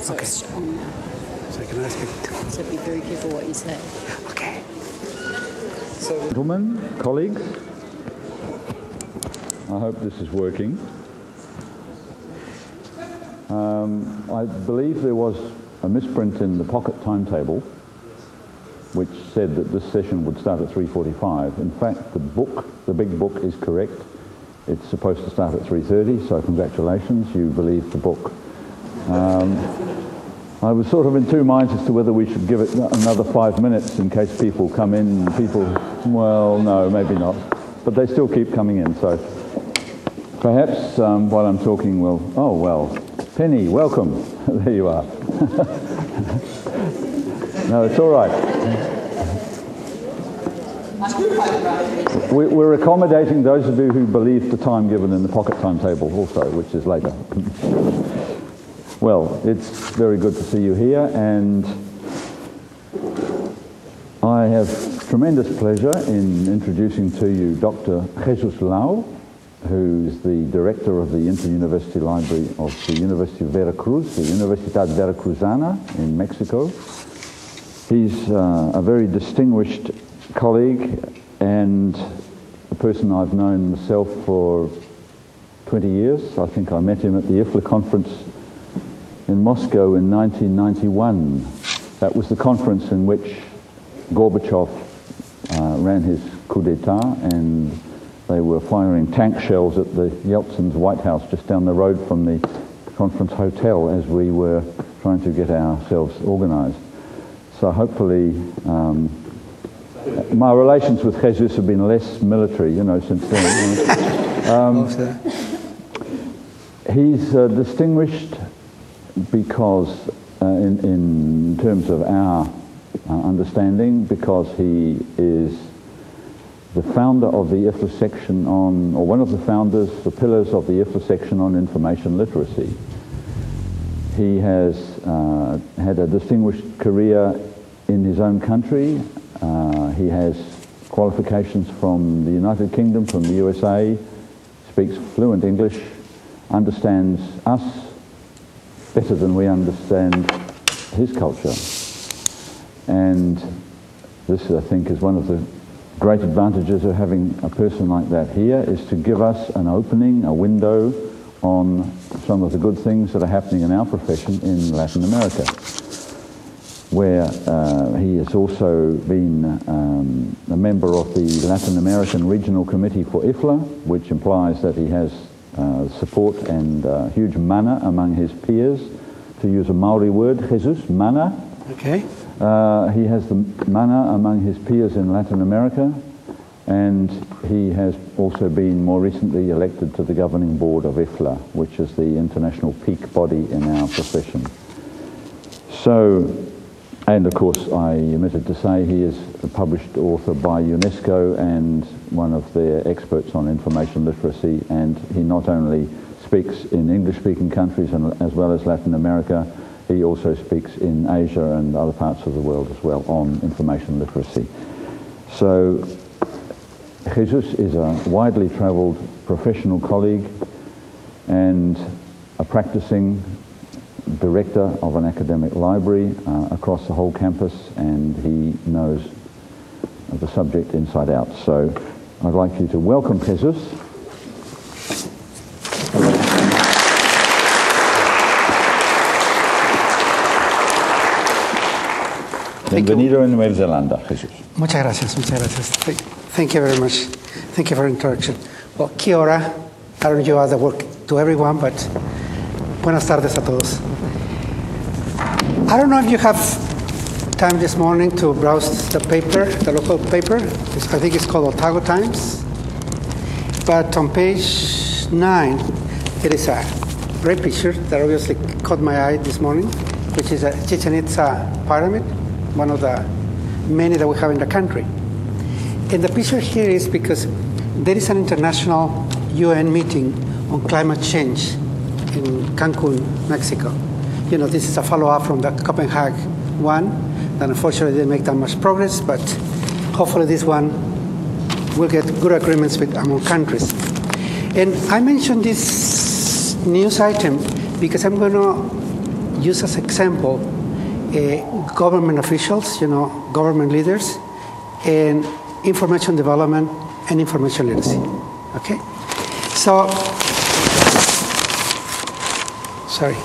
So okay. it's on now. So can I speak? So be very careful what you say. Okay. So, gentlemen, colleagues, I hope this is working. I believe there was a misprint in the pocket timetable which said that this session would start at 3:45. In fact, the big book is correct. It's supposed to start at 3:30, so congratulations, you believed the book. I was sort of in two minds as to whether we should give it another 5 minutes in case people come in. Well, no, maybe not. But they still keep coming in, so perhaps while I'm talking, Penny, welcome. There you are. No, it's all right. We're accommodating those of you who believe the time given in the pocket timetable also, which is later. Well, it's very good to see you here, and I have tremendous pleasure in introducing to you Dr. Jesus Lau, who's the director of the Inter-University Library of the University of Veracruz, the Universidad Veracruzana in Mexico. He's a very distinguished colleague and a person I've known myself for 20 years. I think I met him at the IFLA conference in Moscow in 1991. That was the conference in which Gorbachev ran his coup d'etat, and they were firing tank shells at the Yeltsin's White House just down the road from the conference hotel as we were trying to get ourselves organized. So hopefully my relations with Jesus have been less military, since then. He's distinguished because, in terms of our understanding, because he is the founder of the IFLA section on, or one of the founders, the pillars of the IFLA section on information literacy. He has had a distinguished career in his own country. He has qualifications from the United Kingdom, from the USA, speaks fluent English, understands us better than we understand his culture. And this, I think, is one of the great advantages of having a person like that here, is to give us an opening, a window on some of the good things that are happening in our profession in Latin America, where he has also been a member of the Latin American Regional Committee for IFLA, which implies that he has support and huge mana among his peers. To use a Maori word, Jesus, mana. okay. He has the mana among his peers in Latin America, and he has also been more recently elected to the governing board of IFLA, which is the international peak body in our profession. So, and of course I omitted to say he is a published author by UNESCO and one of their experts on information literacy, and he not only speaks in English-speaking countries as well as Latin America, he also speaks in Asia and other parts of the world as well on information literacy. So Jesus is a widely travelled professional colleague and a practicing director of an academic library across the whole campus, and he knows the subject inside out. So I'd like you to welcome Jesus. Bienvenido en Nueva Zelanda, Jesús. Muchas gracias, muchas gracias. Thank you very much. Thank you for the introduction. Well, kia ora. I don't know you other work to everyone, but buenas tardes a todos. I don't know if you have time this morning to browse the paper, the local paper. I think it's called Otago Times. But on page 9, there is a great picture that obviously caught my eye this morning, which is a Chichen Itza pyramid, one of the many that we have in the country. And the picture here is because there is an international UN meeting on climate change in Cancun, Mexico. This is a follow-up from the Copenhagen one, that unfortunately didn't make that much progress, but hopefully this one will get good agreements among countries. And I mentioned this news item because I'm going to use as example government officials, government leaders, and information development and information literacy. Okay? So, sorry.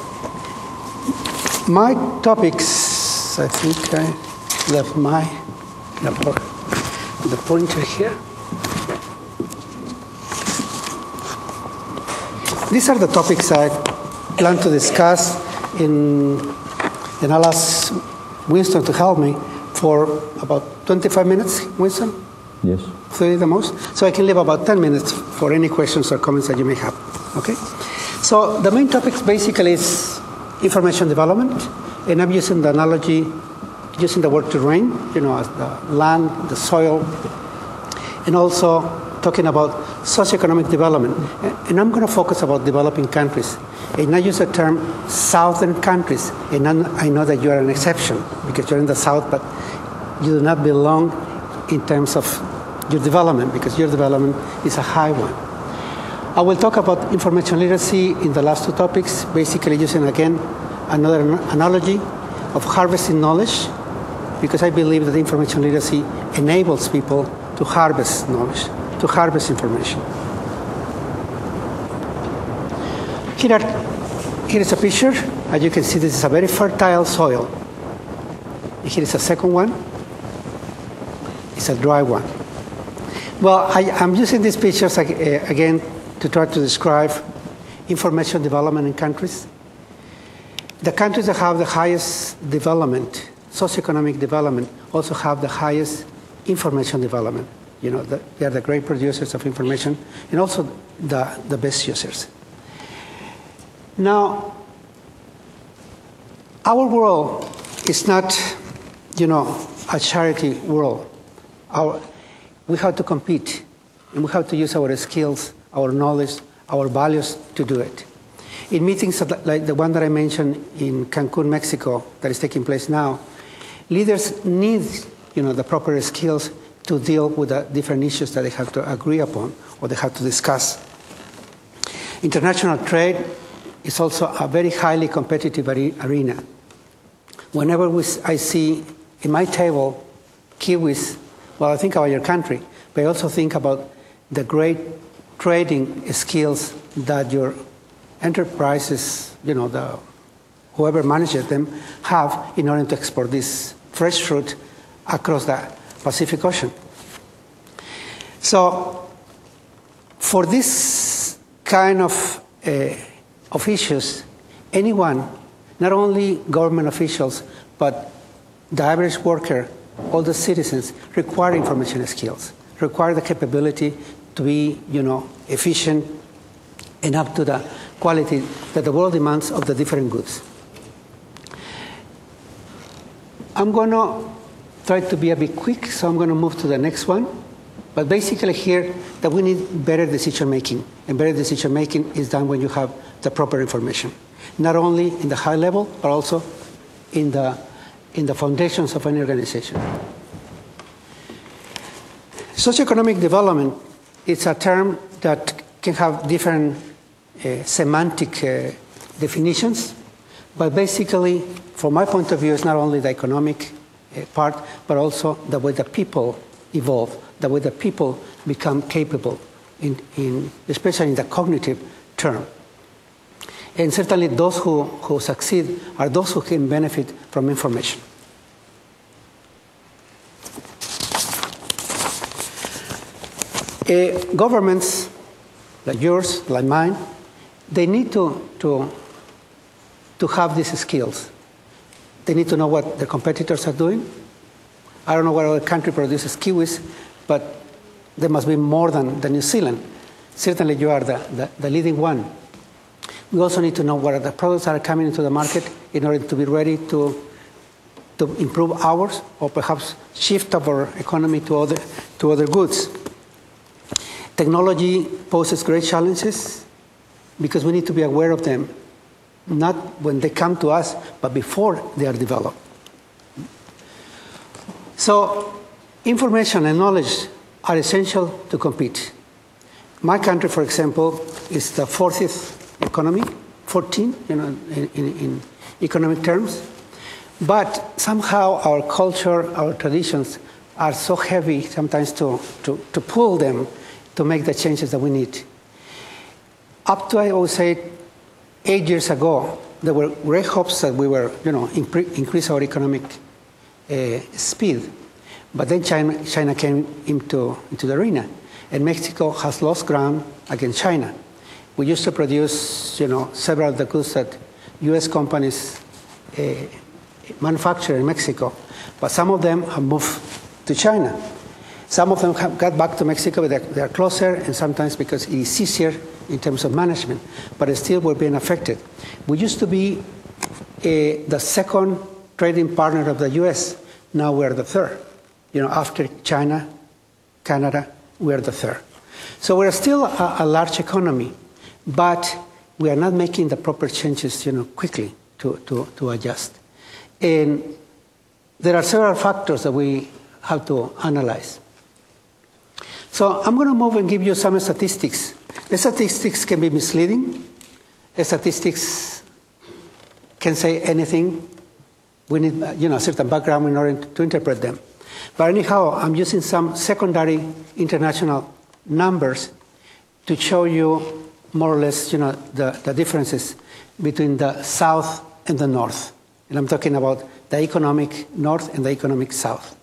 My topics, I think I left the pointer here. These are the topics I plan to discuss, and I'll ask Winston to help me for about 25 minutes. Winston? Yes. 30 the most. So I can leave about 10 minutes for any questions or comments that you may have. Okay? So the main topics basically is information development, and I'm using the analogy, using the word terrain, as the land, the soil, and also talking about socioeconomic development. And I'm going to focus about developing countries. And I use the term southern countries, and I know that you are an exception because you're in the south, but you do not belong in terms of your development, because your development is a high one. I will talk about information literacy in the last two topics, basically using, again, another analogy of harvesting knowledge, because I believe that information literacy enables people to harvest knowledge, to harvest information. Here is a picture. As you can see, this is a very fertile soil. Here is a second one. It's a dry one. Well, I'm using these pictures again to try to describe information development in countries. The countries that have the highest development, socioeconomic development, also have the highest information development. They are the great producers of information and also the best users. Now, our world is not, a charity world. We have to compete, and we have to use our skills, our knowledge, our values to do it. In meetings like the one that I mentioned in Cancun, Mexico, that is taking place now, leaders need, the proper skills to deal with the different issues that they have to agree upon or they have to discuss. International trade is also a very highly competitive arena. Whenever I see in my table Kiwis, well, I think about your country, but I also think about the great trading skills that your enterprises, whoever manages them, have in order to export this fresh fruit across the Pacific Ocean. So, for this kind of issues, anyone, not only government officials, but the average worker, all the citizens, require information skills, require the capability to be, efficient and up to the quality that the world demands of the different goods. I'm going to try to be a bit quick, so I'm going to move to the next one. But basically here, that we need better decision making. And better decision making is done when you have the proper information. Not only in the high level, but also in the foundations of any organization. Socioeconomic development is a term that can have different semantic definitions, but basically, from my point of view, it's not only the economic part, but also the way the people evolve, the way the people become capable, especially in the cognitive term. And certainly those who succeed are those who can benefit from information. Governments, like yours, like mine, they need to have these skills. They need to know what their competitors are doing. I don't know what other country produces kiwis, but there must be more than New Zealand. Certainly you are the leading one. We also need to know what are the products that are coming into the market in order to be ready to improve ours or perhaps shift our economy to other goods. Technology poses great challenges because we need to be aware of them, not when they come to us, but before they are developed. So information and knowledge are essential to compete. My country, for example, is the 40th economy, 14, economic terms. But somehow our culture, our traditions are so heavy sometimes to pull them to make the changes that we need. Up to, I would say, 8 years ago, there were great hopes that we were, increase our economic speed. But then China came into the arena, and Mexico has lost ground against China. We used to produce, several of the goods that U.S. companies manufacture in Mexico, but some of them have moved to China. Some of them have got back to Mexico, but they are closer, and sometimes because it is easier in terms of management, but still we're being affected. We used to be the second trading partner of the U.S. Now we're the third. After China, Canada, we're the third. So we're still a large economy, but we are not making the proper changes, quickly to adjust. And there are several factors that we have to analyze. So I'm going to move and give you some statistics. The statistics can be misleading. The statistics can say anything. We need, a certain background in order to interpret them. But anyhow, I'm using some secondary international numbers to show you more or less, the differences between the South and the North. And I'm talking about the economic North and the economic South.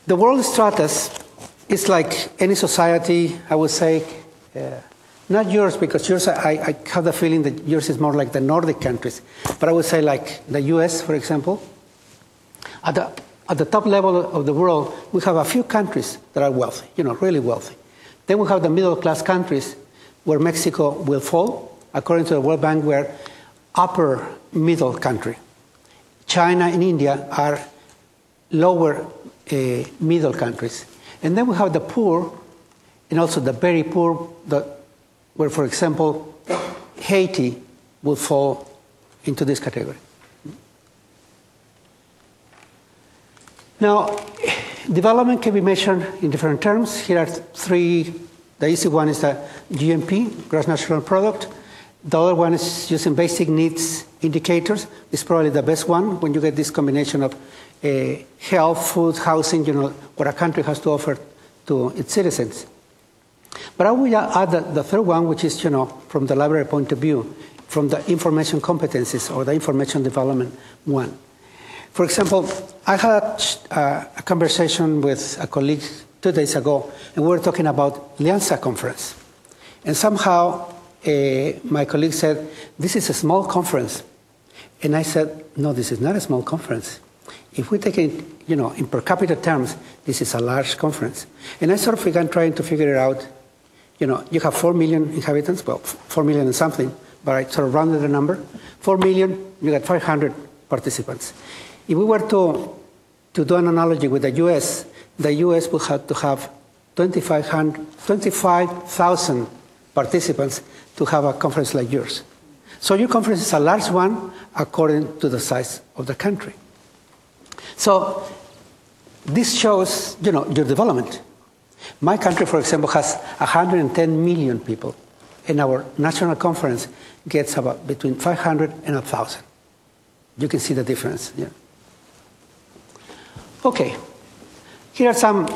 The world stratus is like any society, I would say, not yours, because yours, I have the feeling that yours is more like the Nordic countries. But I would say like the US, for example. At the top level of the world, we have a few countries that are wealthy, really wealthy. Then we have the middle-class countries where Mexico will fall. According to the World Bank, we're upper middle country. China and India are lower middle countries. And then we have the poor, and also the very poor, where, for example, Haiti will fall into this category. Now, development can be measured in different terms. Here are three. The easy one is the GNP, gross national product. The other one is using basic needs indicators. It's probably the best one when you get this combination of health, food, housing, what a country has to offer to its citizens. But I will add the third one, which is, from the library point of view, from the information competencies or the information development one. For example, I had a conversation with a colleague 2 days ago, and we were talking about LIANZA conference. And somehow my colleague said, this is a small conference. And I said, no, this is not a small conference. If we take it, in per capita terms, this is a large conference. And I sort of began trying to figure it out. You have 4 million inhabitants, well, 4 million and something, but I sort of rounded the number. 4 million, you got 500 participants. If we were to do an analogy with the US would have to have 25,000 participants to have a conference like yours. So your conference is a large one according to the size of the country. So this shows, your development. My country, for example, has 110 million people, and our national conference gets about between 500 and 1,000. You can see the difference. Yeah. Okay, here are some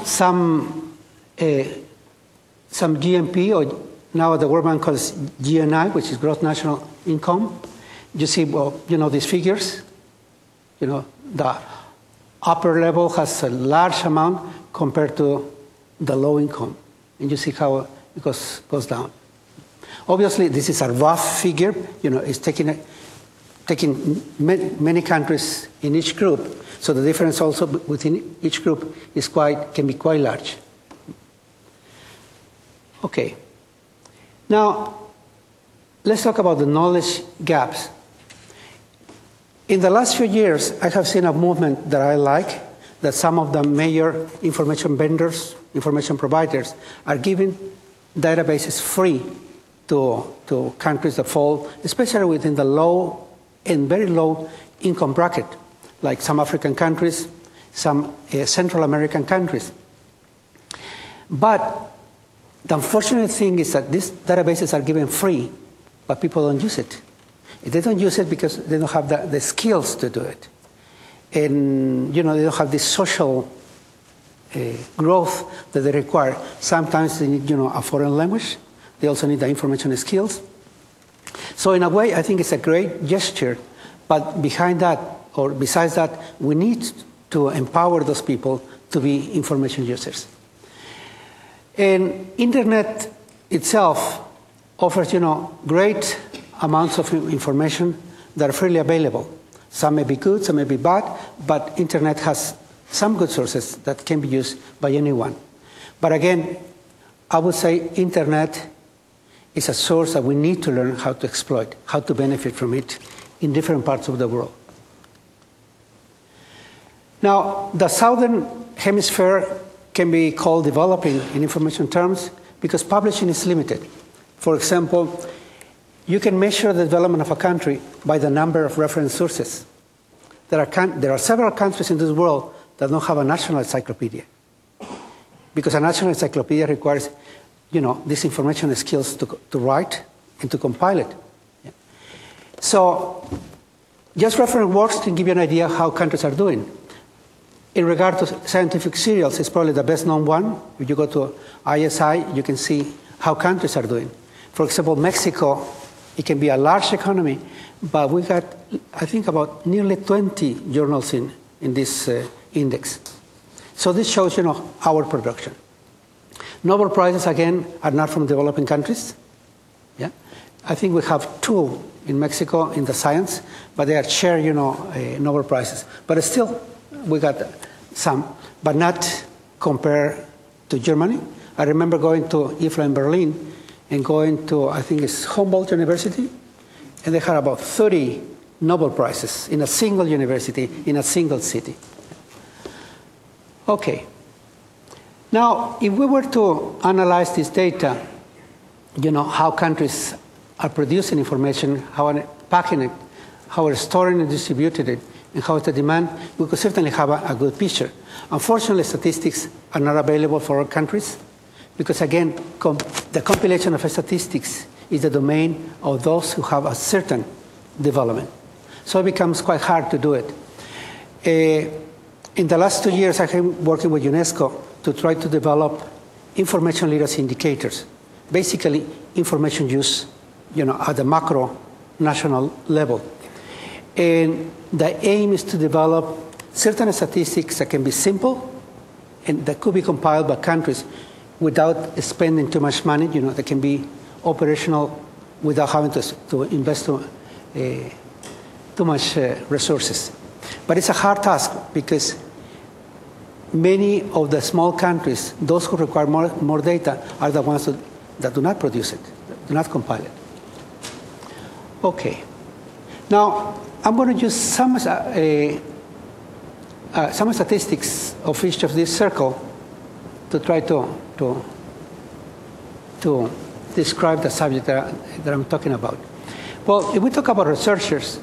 GNP, or now the World Bank calls GNI, which is gross national income. You see, well, these figures. The upper level has a large amount compared to the low income, and you see how it goes down. Obviously, this is a rough figure. It's taking many countries in each group. So the difference also within each group can be quite large. Okay. Now, let's talk about the knowledge gaps. In the last few years, I have seen a movement that I like, that some of the major information vendors, information providers, are giving databases free to countries that fall, especially within the low and very low income bracket, like some African countries, some Central American countries. But the unfortunate thing is that these databases are given free, but people don't use it. They don't use it because they don't have the skills to do it. And, they don't have this social growth that they require. Sometimes they need, a foreign language. They also need the information skills. So in a way, I think it's a great gesture. But behind that, or besides that, we need to empower those people to be information users. And Internet itself offers, great amounts of information that are freely available. Some may be good, some may be bad, but Internet has some good sources that can be used by anyone. But again, I would say Internet is a source that we need to learn how to exploit, how to benefit from it in different parts of the world. Now, the Southern Hemisphere can be called developing in information terms because publishing is limited. For example, you can measure the development of a country by the number of reference sources. There are several countries in this world that don't have a national encyclopedia, because a national encyclopedia requires, these information skills to write and to compile it. Yeah. So, just reference works can give you an idea how countries are doing. In regard to scientific serials, it's probably the best known one. If you go to ISI, you can see how countries are doing. For example, Mexico, it can be a large economy, but we got, I think, about nearly 20 journals in this index. So this shows, our production. Nobel Prizes, again, are not from developing countries. Yeah? I think we have 2 in Mexico in the science, but they are shared, Nobel Prizes. But still, we got some, but not compared to Germany. I remember going to IFLA in Berlin and going to, I think it's Humboldt University, and they had about 30 Nobel Prizes in a single university, in a single city. Okay. Now, if we were to analyze this data, how countries are producing information, how are packing it, how are storing and distributing it, and how is the demand, we could certainly have a good picture. Unfortunately, statistics are not available for all countries because, again, the compilation of statistics is the domain of those who have a certain development. So it becomes quite hard to do it. In the last 2 years, I have been working with UNESCO to try to develop information literacy indicators, basically information use, at the macro national level. And the aim is to develop certain statistics that can be simple and that could be compiled by countries without spending too much money, that can be operational without having to invest too much resources. But it's a hard task because many of the small countries, those who require more data, are the ones that do not produce it, do not compile it. Okay. Now, I'm going to use some statistics of each of this circle to try to describe the subject that I'm talking about. Well, if we talk about researchers,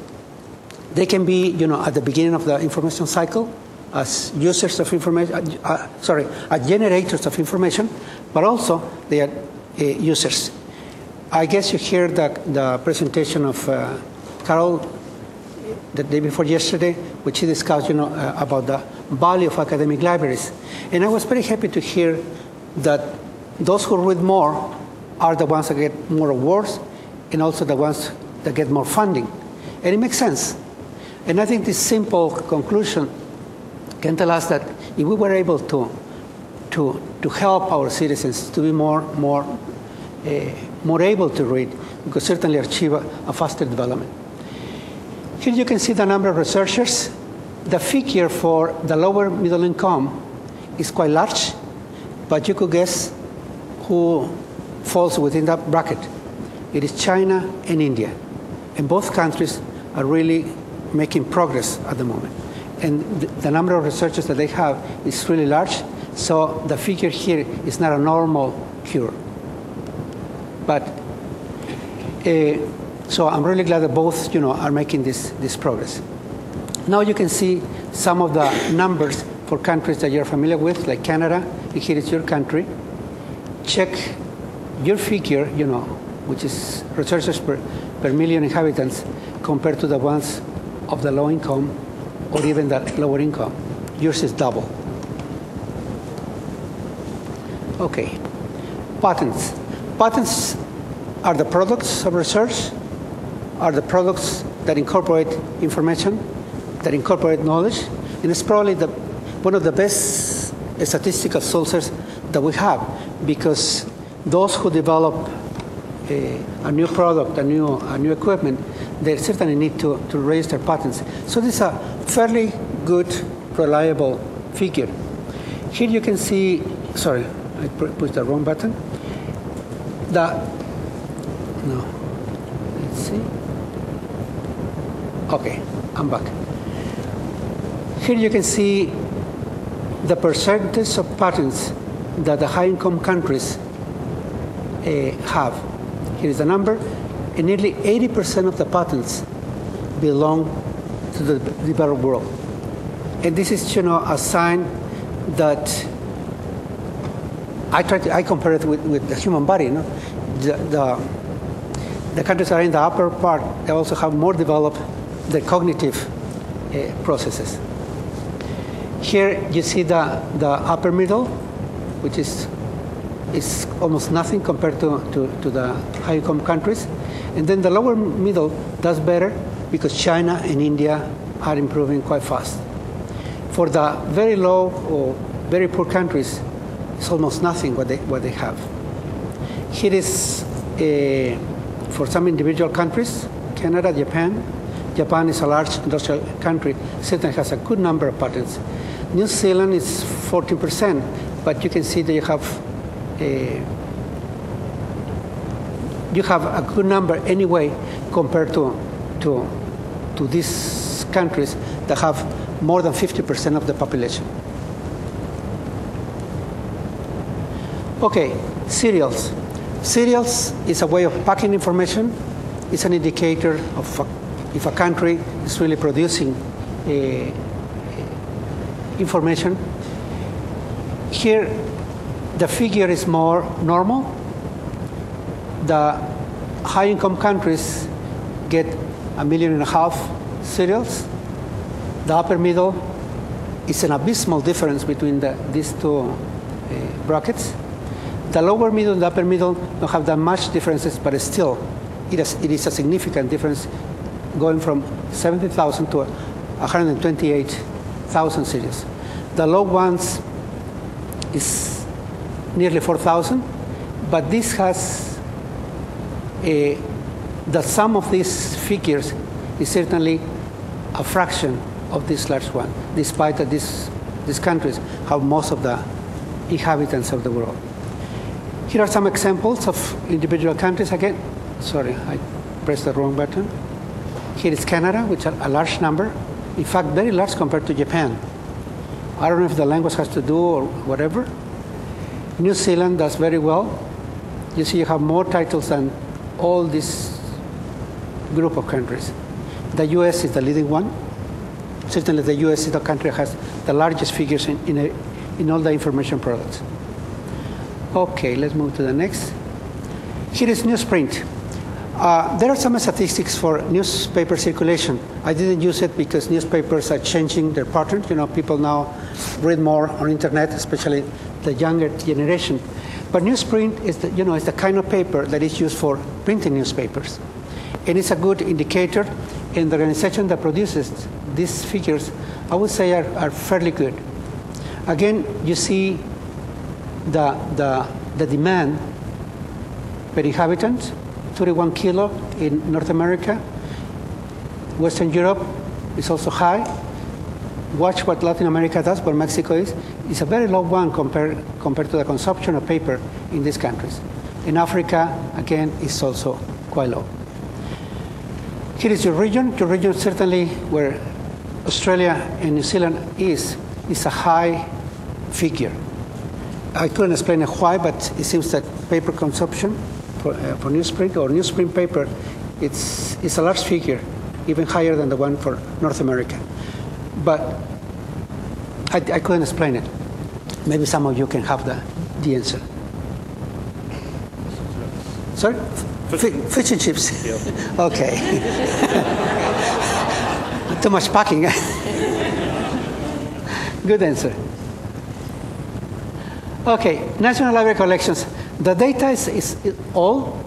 they can be, at the beginning of the information cycle as users of information, as generators of information, but also they are users. I guess you heard the presentation of Carol the day before yesterday, which he discussed, about the value of academic libraries. And I was very happy to hear that those who read more are the ones that get more awards and also the ones that get more funding. And it makes sense. And I think this simple conclusion can tell us that if we were able to help our citizens to be more able to read, we could certainly achieve a faster development. Here you can see the number of researchers. The figure for the lower middle income is quite large, but you could guess who falls within that bracket. It is China and India. And both countries are really making progress at the moment. And the number of researchers that they have is really large, so the figure here is not a normal curve. But so I'm really glad that both, are making this progress. Now you can see some of the numbers for countries that you're familiar with, like Canada, and here is your country. Check your figure, which is researchers per million inhabitants, compared to the ones of the low income or even the lower income. Yours is double. Okay, patents. Patents are the products of research, are the products that incorporate information, that incorporate knowledge, and it's probably one of the best statistical sources that we have, because those who develop a new product, a new equipment, they certainly need to raise their patents. So this is a fairly good, reliable figure. Here you can see, sorry, I pushed the wrong button. No, let's see. Okay, I'm back. Here you can see the percentage of patents that the high-income countries have. Here is the number, and nearly 80% of the patents belong to the developed world. And this is, a sign that I compare it with the human body. The countries that are in the upper part, they also have more developed the cognitive processes. Here you see the upper middle, which is almost nothing compared to the high-income countries. And then the lower middle does better because China and India are improving quite fast. For the very low or very poor countries, it's almost nothing what they have. Here is for some individual countries, Canada, Japan. Japan is a large industrial country, certainly has a good number of patents. New Zealand is 14%, but you can see that you have a good number anyway compared to these countries that have more than 50% of the population. Okay, serials. Serials is a way of packing information. It's an indicator of if a country is really producing information. Here, the figure is more normal. The high-income countries get 1.5 million serials. The upper middle is an abysmal difference between these two brackets. The lower middle and the upper middle don't have that much differences, but still, it is a significant difference, going from 70,000 to 128,000 serials. The low ones is nearly 4,000, but this has the sum of these figures is certainly a fraction of this large one, despite that these countries have most of the inhabitants of the world. Here are some examples of individual countries. Again, sorry, I pressed the wrong button. Here is Canada, which is a large number. In fact, very large compared to Japan. I don't know if the language has to do or whatever. New Zealand does very well. You see you have more titles than all this group of countries. The US is the leading one. Certainly the US is the country that has the largest figures in all the information products. Okay, let's move to the next. Here is newsprint. There are some statistics for newspaper circulation. I didn't use it because newspapers are changing their pattern. People now read more on internet, especially the younger generation. But newsprint is is the kind of paper that is used for printing newspapers. And it's a good indicator, and the organization that produces these figures, I would say, are fairly good. Again, you see the demand per inhabitant, 31 kilo in North America. Western Europe is also high. Watch what Latin America does, where Mexico is. It's a very low one compared to the consumption of paper in these countries. In Africa, again, is also quite low. Here is your region. Your region certainly where Australia and New Zealand is a high figure. I couldn't explain why, but it seems that paper consumption for newsprint or newsprint paper, it's a large figure, even higher than the one for North America. But I couldn't explain it. Maybe some of you can have the answer. Sorry? Fish and chips. Okay. Too much packing. Good answer. Okay, National Library collections. The data is all.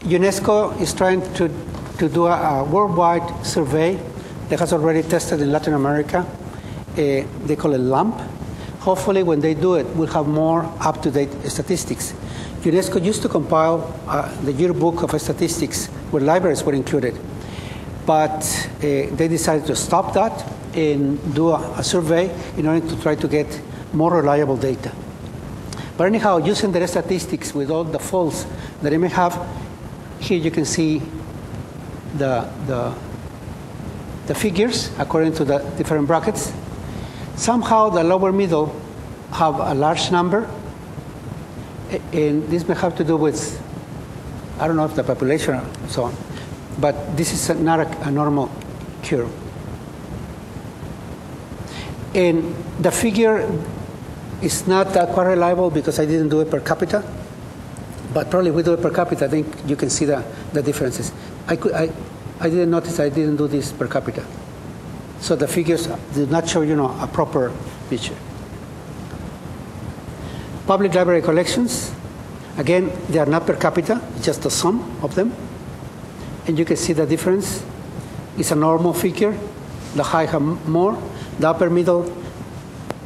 UNESCO is trying to do a worldwide survey that has already tested in Latin America. They call it LAMP. Hopefully, when they do it, we'll have more up-to-date statistics. UNESCO used to compile the yearbook of statistics where libraries were included. But they decided to stop that and do a survey in order to try to get more reliable data. But anyhow, using their statistics with all the faults that they may have, here you can see the figures according to the different brackets. Somehow the lower middle have a large number, and this may have to do with, I don't know if the population or so on, but this is not a normal curve. And the figure is not quite reliable because I didn't do it per capita, but probably if we do it per capita, I think you can see the differences. I didn't notice I didn't do this per capita. So the figures did not show, a proper picture. Public library collections, again, they are not per capita, it's just the sum of them. And you can see the difference. It's a normal figure. The high have more. The upper middle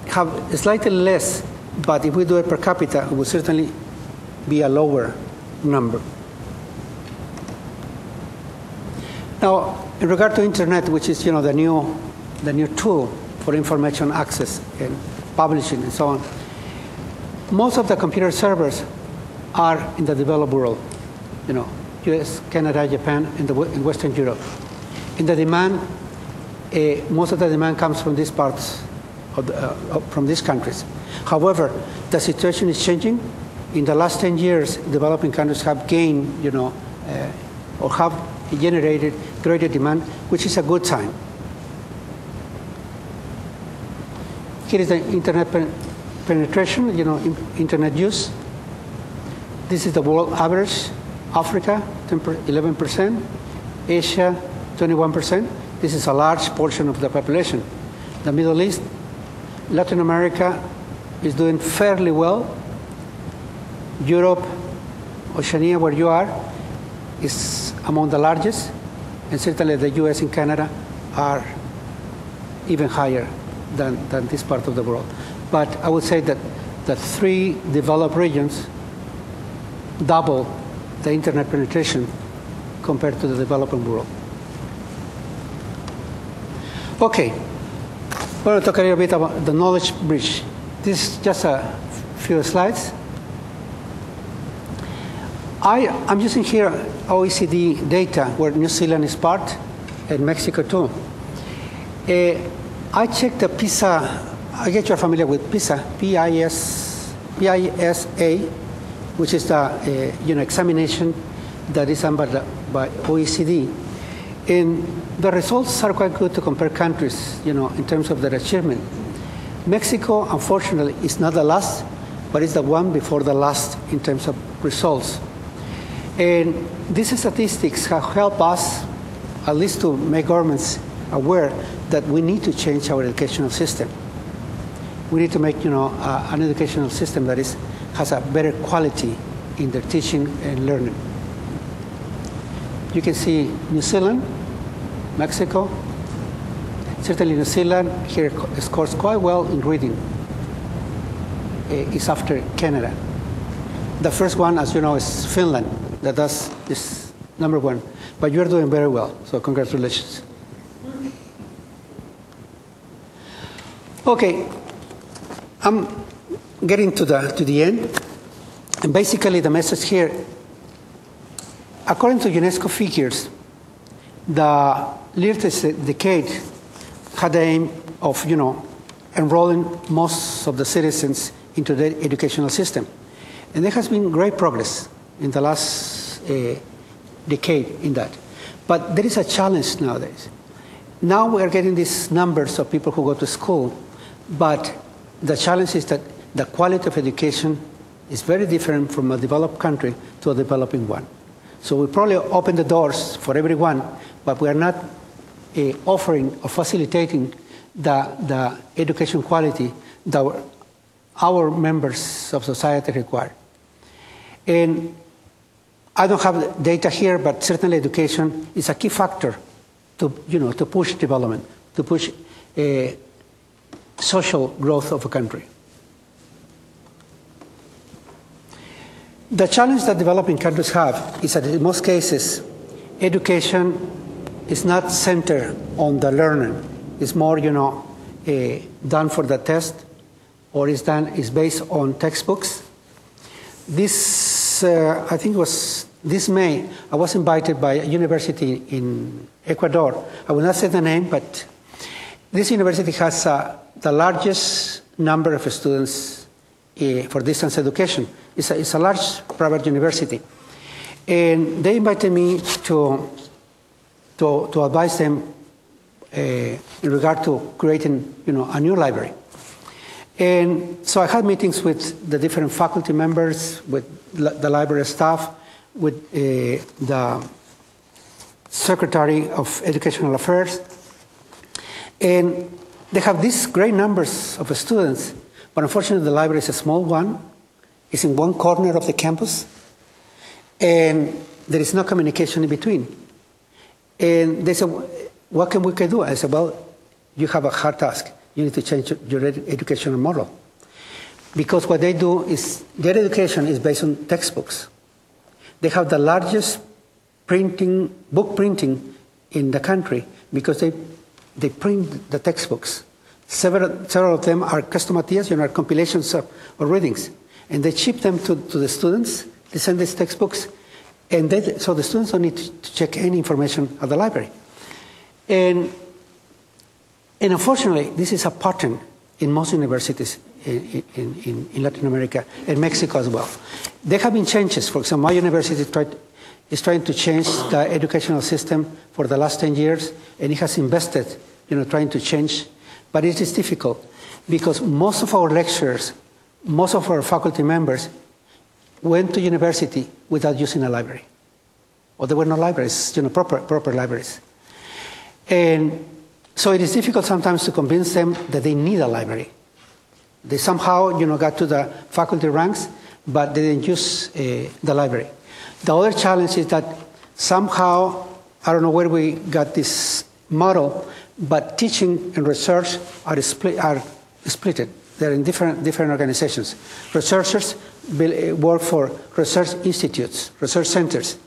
have slightly less, but if we do it per capita, it will certainly be a lower number. Now, in regard to internet, which is the new tool for information access and publishing and so on, most of the computer servers are in the developed world, US, Canada, Japan, and in Western Europe. In the demand, most of the demand comes from these parts, from these countries. However, the situation is changing. In the last 10 years, developing countries have gained, or have generated greater demand, which is a good sign. Here is the internet penetration, internet use. This is the world average. Africa, 11%. Asia, 21%. This is a large portion of the population. The Middle East, Latin America is doing fairly well. Europe, Oceania, where you are, is among the largest. And certainly the US and Canada are even higher than this part of the world. But I would say that the 3 developed regions double the internet penetration compared to the developing world. Okay, we're going to talk a little bit about the knowledge bridge. This is just a few slides. I'm using here OECD data, where New Zealand is part, and Mexico too. I checked the PISA. I guess you're familiar with PISA, P-I-S-A, which is the examination that is done by OECD. And the results are quite good to compare countries, in terms of their achievement. Mexico, unfortunately, is not the last, but it's the one before the last in terms of results. And these statistics have helped us, at least to make governments aware that we need to change our educational system. We need to make, an educational system that has a better quality in their teaching and learning. You can see New Zealand, Mexico. Certainly New Zealand here scores quite well in reading. It's after Canada. The first one, as you know, is Finland. That is number 1. But you're doing very well, so congratulations. Okay, I'm getting to the end. And basically the message here, according to UNESCO figures, the latest decade had the aim of, enrolling most of the citizens into the educational system. And there has been great progress in the last decade in that. But there is a challenge nowadays. Now we are getting these numbers of people who go to school, but the challenge is that the quality of education is very different from a developed country to a developing one. So we probably open the doors for everyone, but we are not offering or facilitating the education quality that our members of society require. And I don't have data here, but certainly education is a key factor to push development, to push social growth of a country. The challenge that developing countries have is that in most cases, education is not centered on the learner. It's more, done for the test, or is based on textbooks. This, I think it was this May, I was invited by a university in Ecuador. I will not say the name, but this university has the largest number of students for distance education. It's a large private university. And they invited me to advise them in regard to creating a new library. And so I had meetings with the different faculty members, with the library staff, with the Secretary of Educational Affairs. And they have these great numbers of students, but unfortunately the library is a small one. It's in one corner of the campus, and there is no communication in between. And they said, what can we do? I said, well, you have a hard task. You need to change your educational model. Because what they do is, their education is based on textbooks. They have the largest book printing in the country because they print the textbooks. Several of them are customatias, compilations of readings. And they ship them to the students. They send these textbooks. And so the students don't need to check any information at the library. And unfortunately, this is a pattern in most universities in Latin America and Mexico as well. There have been changes. For example, my university is trying to change the educational system for the last 10 years, and it has invested, trying to change. But it is difficult because most of our lecturers, most of our faculty members went to university without using a library. Or there were no libraries, proper libraries. And so it is difficult sometimes to convince them that they need a library. They somehow, got to the faculty ranks, but they didn't use the library. The other challenge is that somehow, I don't know where we got this model, but teaching and research are splitted. They're in different organizations. Researchers work for research institutes, research centers.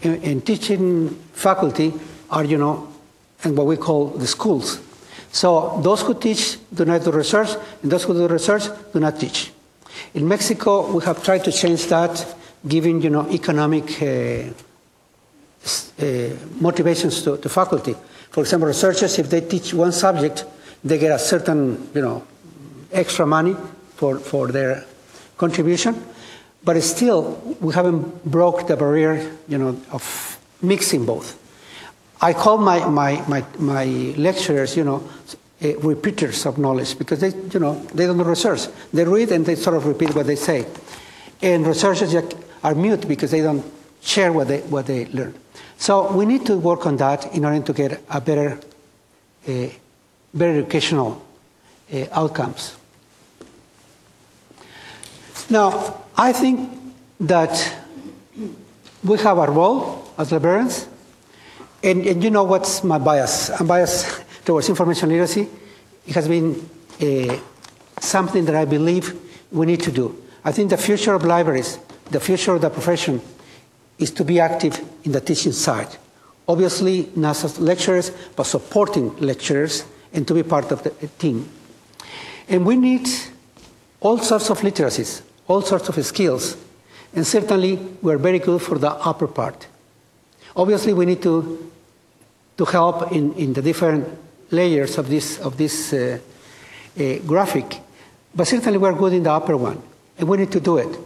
And teaching faculty are, and what we call the schools. So those who teach do not do research, and those who do research do not teach. In Mexico, we have tried to change that, giving economic motivations to faculty. For example, researchers, if they teach one subject, they get a certain extra money for their contribution. But still, we haven't broke the barrier of mixing both. I call my lecturers, repeaters of knowledge, because they don't do research. They read and they sort of repeat what they say. And researchers are mute because they don't share what they learn. So we need to work on that in order to get a better educational outcomes. Now, I think that we have a role as librarians. And you know what's my bias? I'm biased towards information literacy. It has been something that I believe we need to do. I think the future of libraries, the future of the profession, is to be active in the teaching side. Obviously, not as lecturers, but supporting lecturers and to be part of the team. And we need all sorts of literacies, all sorts of skills. And certainly, we're very good for the upper part. Obviously, we need to help in the different layers of this graphic, but certainly we're good in the upper one, and we need to do it.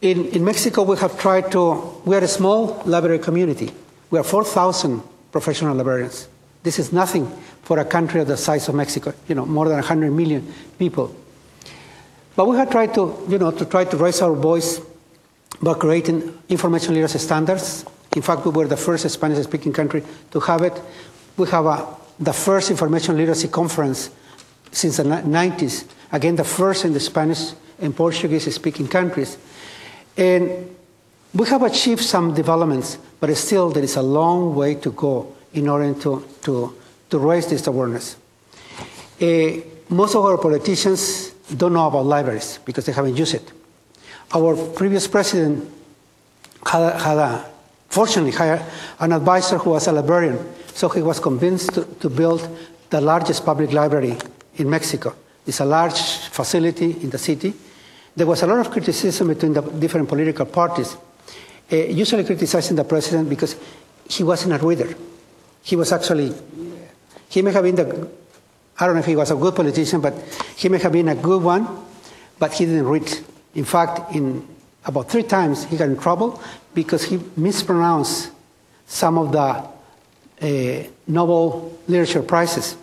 In Mexico, we have tried we are a small library community. We are 4,000 professional librarians. This is nothing for a country of the size of Mexico, more than 100 million people. But we have tried to raise our voice about creating information literacy standards. In fact, we were the first Spanish-speaking country to have it. We have the first information literacy conference since the 90s, again, the first in the Spanish and Portuguese-speaking countries. And we have achieved some developments, but still there is a long way to go in order to raise this awareness. Most of our politicians don't know about libraries because they haven't used it. Our previous president fortunately hired an advisor who was a librarian, so he was convinced to build the largest public library in Mexico. It's a large facility in the city. There was a lot of criticism between the different political parties, usually criticizing the president because he wasn't a reader. He was actually, he may have been I don't know if he was a good politician, but he may have been a good one, but he didn't read. In fact, in about 3 times he got in trouble because he mispronounced some of the Nobel Literature Prizes,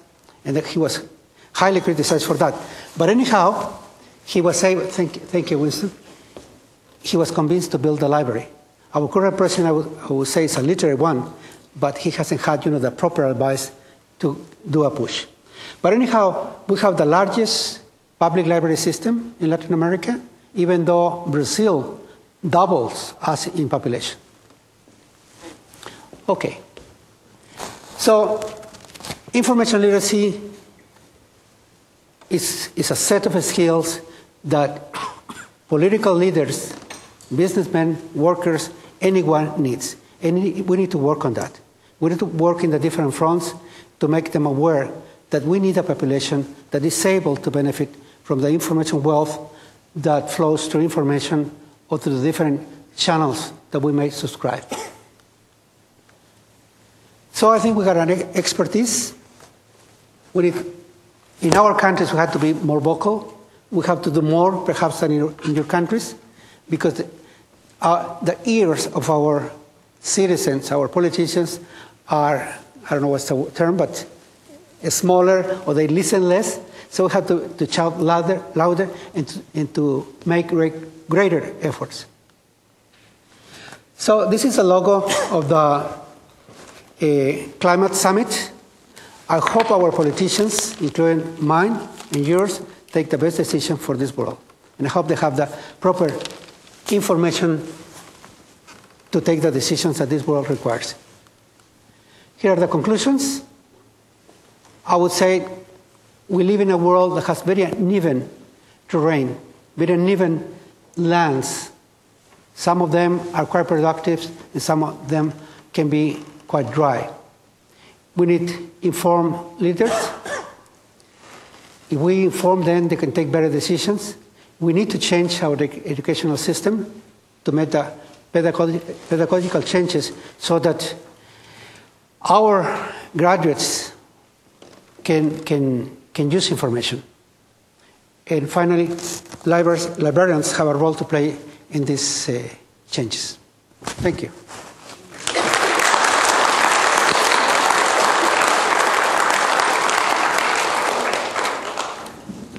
and that he was highly criticized for that. But anyhow, he was able, thank you, Winston, he was convinced to build the library. Our current president, I would say, is a literary one, but he hasn't had, the proper advice to do a push. But anyhow, we have the largest public library system in Latin America, even though Brazil doubles us in population. Okay. So, information literacy is a set of skills that political leaders, businessmen, workers, anyone needs. And we need to work on that. We need to work in the different fronts to make them aware that we need a population that is able to benefit from the information wealth that flows through information or through the different channels that we may subscribe. So I think we got an expertise. In our countries, we have to be more vocal. We have to do more, perhaps, than in your countries, because the ears of our citizens, our politicians, are, I don't know what's the term, but smaller, or they listen less. So we have to shout louder and to make greater efforts. So this is the logo of the Climate Summit. I hope our politicians, including mine and yours, take the best decision for this world. And I hope they have the proper information to take the decisions that this world requires. Here are the conclusions. I would say we live in a world that has very uneven terrain, very uneven lands. Some of them are quite productive, and some of them can be quite dry. We need informed leaders. If we inform them, they can take better decisions. We need to change our educational system to make the pedagogical changes so that our graduates can use information. And finally, librarians have a role to play in these changes. Thank you.